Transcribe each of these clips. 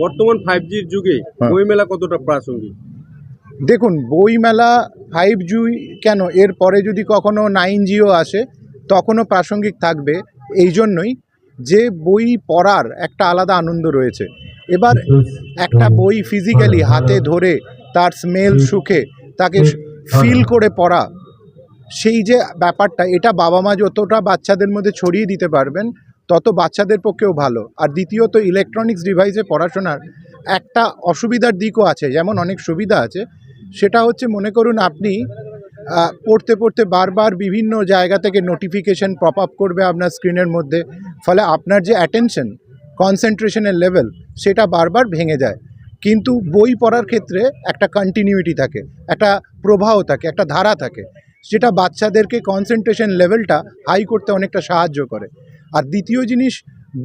বর্তমান 5Gর যুগে বইমেলা কতটা প্রাসঙ্গিক? দেখুন, বইমেলা 5G কেন, এরপরে যদি কখনো 9Gও আসে তখনও প্রাসঙ্গিক থাকবে। এই জন্যই যে বই পড়ার একটা আলাদা আনন্দ রয়েছে। এবার একটা বই ফিজিক্যালি হাতে ধরে তার স্মেল সুখে তাকে ফিল করে পড়া, সেই যে ব্যাপারটা, এটা বাবা মা যতটা বাচ্চাদের মধ্যে ছড়িয়ে দিতে পারবেন তত বাচ্চাদের পক্ষেও ভালো। আর দ্বিতীয়ত, ইলেকট্রনিক্স ডিভাইসে পড়াশোনার একটা অসুবিধার দিকও আছে, যেমন অনেক সুবিধা আছে। সেটা হচ্ছে, মনে করুন আপনি পড়তে পড়তে বারবার বিভিন্ন জায়গা থেকে নোটিফিকেশন পপ আপ করবে আপনার স্ক্রিনের মধ্যে, ফলে আপনার যে অ্যাটেনশন কনসেন্ট্রেশনের লেভেল সেটা বারবার ভেঙে যায়। কিন্তু বই পড়ার ক্ষেত্রে একটা কন্টিনিউটি থাকে, একটা প্রবাহ থাকে, একটা ধারা থাকে, যেটা বাচ্চাদেরকে কনসেন্ট্রেশন লেভেলটা হাই করতে অনেকটা সাহায্য করে। আর দ্বিতীয় জিনিস,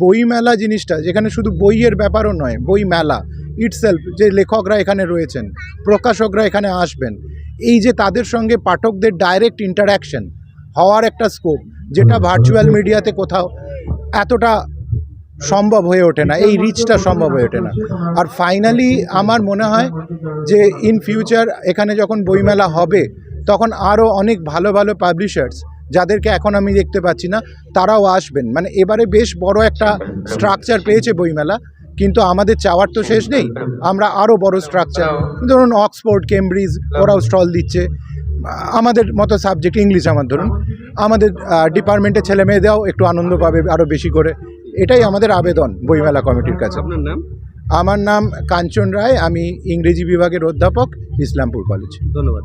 বইমেলা জিনিসটা, যেখানে শুধু বইয়ের ব্যাপারও নয়, বই মেলা ইটসেলফ, যে লেখকরা এখানে রয়েছেন, প্রকাশকরা এখানে আসবেন, এই যে তাদের সঙ্গে পাঠকদের ডাইরেক্ট ইন্টারাকশন হওয়ার একটা স্কোপ, যেটা ভার্চুয়াল মিডিয়াতে কোথাও এতটা সম্ভব হয়ে ওঠে না, এই রিচটা সম্ভব হয়ে ওঠে না। আর ফাইনালি আমার মনে হয় যে ইন ফিউচার এখানে যখন বইমেলা হবে তখন আরও অনেক ভালো ভালো পাবলিশার্স, যাদেরকে এখন আমি দেখতে পাচ্ছি না, তারাও আসবেন। মানে এবারে বেশ বড় একটা স্ট্রাকচার পেয়েছে বইমেলা, কিন্তু আমাদের চাওয়ার তো শেষ নেই, আমরা আরও বড় স্ট্রাকচার, ধরুন অক্সফোর্ড, কেমব্রিজ, ওরাও স্টল দিচ্ছে। আমাদের মতো সাবজেক্ট ইংলিশ, আমার ধরুন আমাদের ডিপার্টমেন্টের ছেলে মেয়েদেরও একটু আনন্দ পাবে আরও বেশি করে। এটাই আমাদের আবেদন বইমেলা কমিটির কাছে। আপনার নাম? আমার নাম কাঞ্চন রায়, আমি ইংরেজি বিভাগের অধ্যাপক, ইসলামপুর কলেজ। ধন্যবাদ।